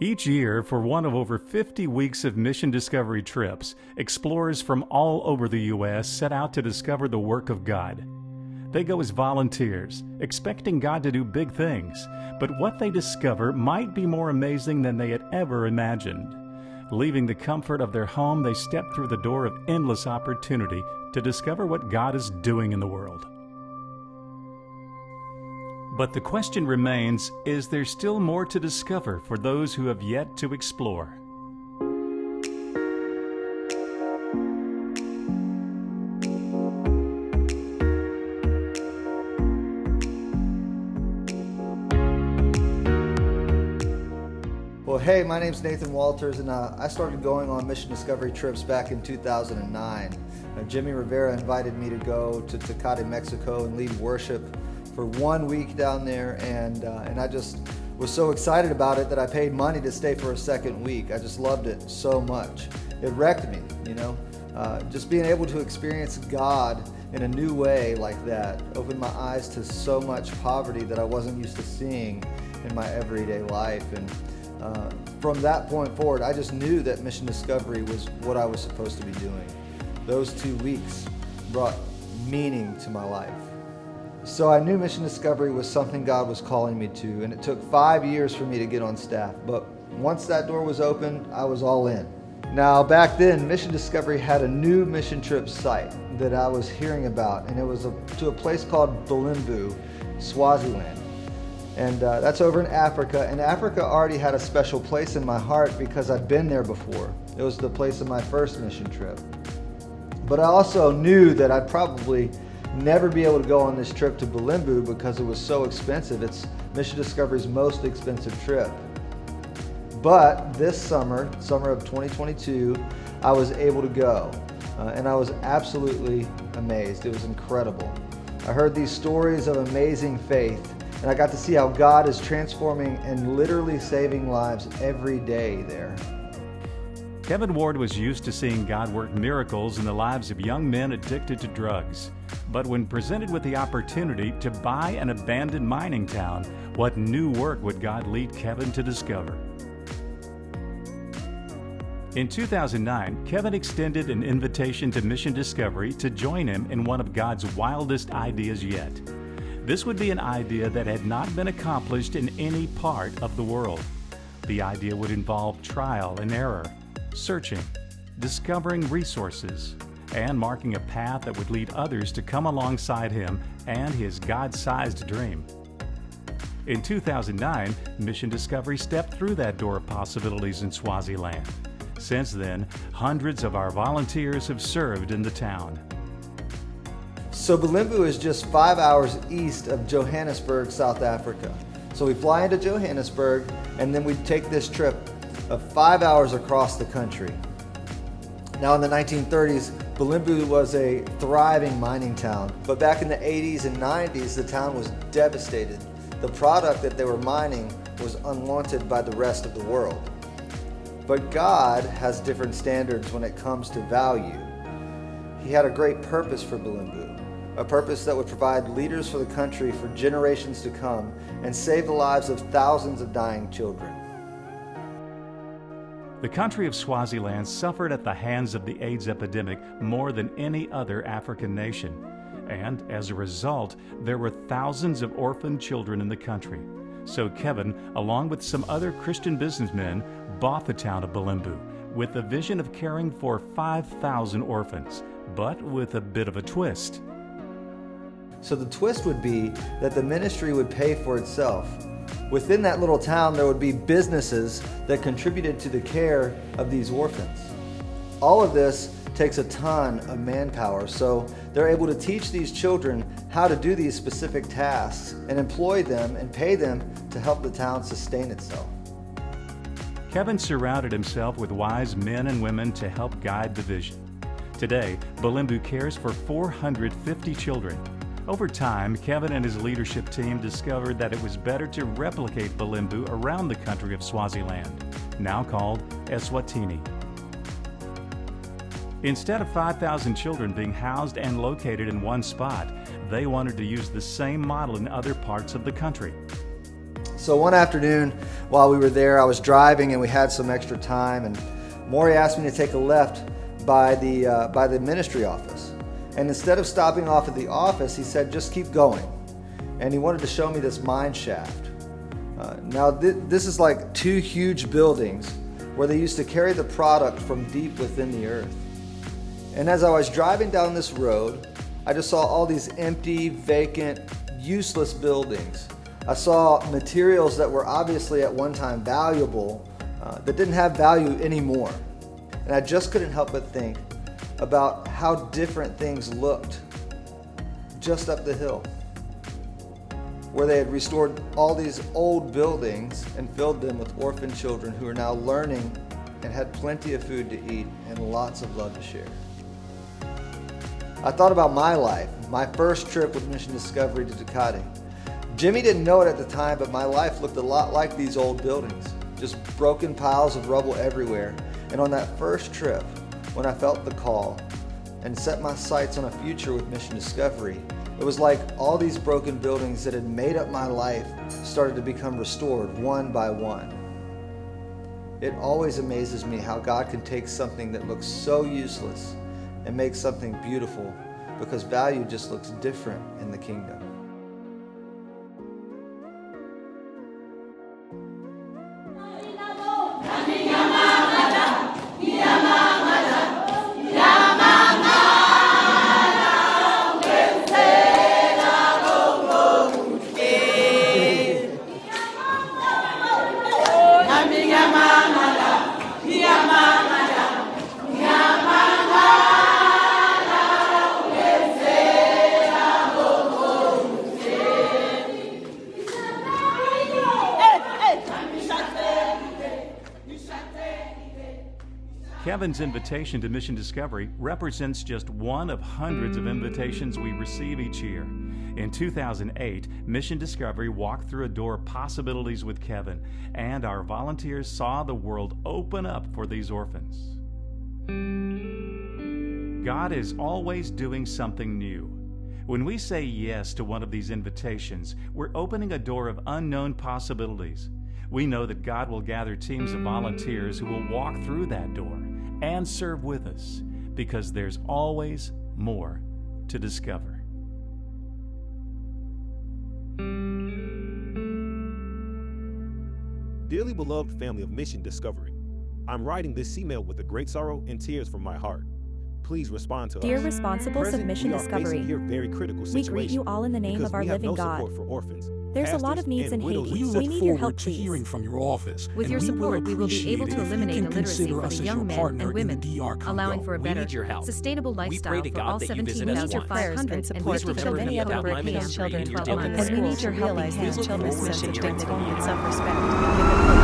Each year, for one of over 50 weeks of mission discovery trips, explorers from all over the U.S. set out to discover the work of God. They go as volunteers, expecting God to do big things, but what they discover might be more amazing than they had ever imagined. Leaving the comfort of their home, they step through the door of endless opportunity to discover what God is doing in the world. But the question remains, is there still more to discover for those who have yet to explore? Well, hey, my name's Nathan Walters, and I started going on mission discovery trips back in 2009. Jimmy Rivera invited me to go to Tecate, Mexico, and lead worship for 1 week down there, and I just was so excited about it that I paid money to stay for a second week. I just loved it so much. It wrecked me, just being able to experience God in a new way like that opened my eyes to so much poverty that I wasn't used to seeing in my everyday life. And from that point forward, I just knew that mission discovery was what I was supposed to be doing. Those 2 weeks brought meaning to my life. So I knew mission discovery was something God was calling me to, and it took 5 years for me to get on staff. But once that door was open, I was all in. Now, back then, mission discovery had a new mission trip site that I was hearing about, and it was to a place called Bulembu, Swaziland. And that's over in Africa, and Africa already had a special place in my heart because I'd been there before. It was the place of my first mission trip. But I also knew that I'd probably never be able to go on this trip to Bulembu because it was so expensive. It's Mission Discovery's most expensive trip. But this summer of 2022, I was able to go, and I was absolutely amazed. It was incredible. I heard these stories of amazing faith, and I got to see how God is transforming and literally saving lives every day there. Kevin Ward was used to seeing God work miracles in the lives of young men addicted to drugs. But when presented with the opportunity to buy an abandoned mining town, what new work would God lead Kevin to discover? In 2009, Kevin extended an invitation to Mission Discovery to join him in one of God's wildest ideas yet. This would be an idea that had not been accomplished in any part of the world. The idea would involve trial and error, searching, discovering resources, and marking a path that would lead others to come alongside him and his God-sized dream. In 2009, Mission Discovery stepped through that door of possibilities in Swaziland. Since then, hundreds of our volunteers have served in the town. So Bulembu is just 5 hours east of Johannesburg, South Africa. So we fly into Johannesburg, and then we take this trip of 5 hours across the country. Now in the 1930s, Bulembu was a thriving mining town, but back in the 80s and 90s, the town was devastated. The product that they were mining was unwanted by the rest of the world. But God has different standards when it comes to value. He had a great purpose for Bulembu, a purpose that would provide leaders for the country for generations to come and save the lives of thousands of dying children. The country of Swaziland suffered at the hands of the AIDS epidemic more than any other African nation. And as a result, there were thousands of orphaned children in the country. So Kevin, along with some other Christian businessmen, bought the town of Bulembu with the vision of caring for 5,000 orphans, but with a bit of a twist. So the twist would be that the ministry would pay for itself. Within that little town, there would be businesses that contributed to the care of these orphans. All of this takes a ton of manpower, so they're able to teach these children how to do these specific tasks and employ them and pay them to help the town sustain itself. Kevin surrounded himself with wise men and women to help guide the vision. Today, Bulembu cares for 450 children. Over time, Kevin and his leadership team discovered that it was better to replicate Bulembu around the country of Swaziland, now called Eswatini. Instead of 5,000 children being housed and located in one spot, they wanted to use the same model in other parts of the country. So one afternoon, while we were there, I was driving and we had some extra time, and Maury asked me to take a left by the ministry office. And instead of stopping off at the office, he said, just keep going. And he wanted to show me this mine shaft. Now, this is like two huge buildings where they used to carry the product from deep within the earth. And as I was driving down this road, I just saw all these empty, vacant, useless buildings. I saw materials that were obviously at one time valuable that didn't have value anymore. And I just couldn't help but think about how different things looked just up the hill, where they had restored all these old buildings and filled them with orphan children who are now learning and had plenty of food to eat and lots of love to share. I thought about my life, my first trip with Mission Discovery to Ducati. Jimmy didn't know it at the time, but my life looked a lot like these old buildings, just broken piles of rubble everywhere. And on that first trip, when I felt the call and set my sights on a future with Mission Discovery, it was like all these broken buildings that had made up my life started to become restored one by one. It always amazes me how God can take something that looks so useless and make something beautiful, because value just looks different in the kingdom. Kevin's invitation to Mission Discovery represents just one of hundreds of invitations we receive each year. In 2008, Mission Discovery walked through a door of possibilities with Kevin, and our volunteers saw the world open up for these orphans. God is always doing something new. When we say yes to one of these invitations, we're opening a door of unknown possibilities. We know that God will gather teams of volunteers who will walk through that door and serve with us, because there's always more to discover. Dearly beloved family of Mission Discovery, I'm writing this email with a great sorrow and tears from my heart. Please respond to us. Dear responsibles of Present, Mission we are Discovery, facing here very critical we situation greet you all in the name because of our we have living no God. support for orphans. There's a lot of needs in widows, Haiti. etc. We need your help, to please. hearing from your office. With your support, we will be able to eliminate illiteracy for the young men and women, allowing for a better, sustainable lifestyle for all 17,500 and 50 children in Haiti children 12 months. And we need your help in children's sense of dignity and self-respect.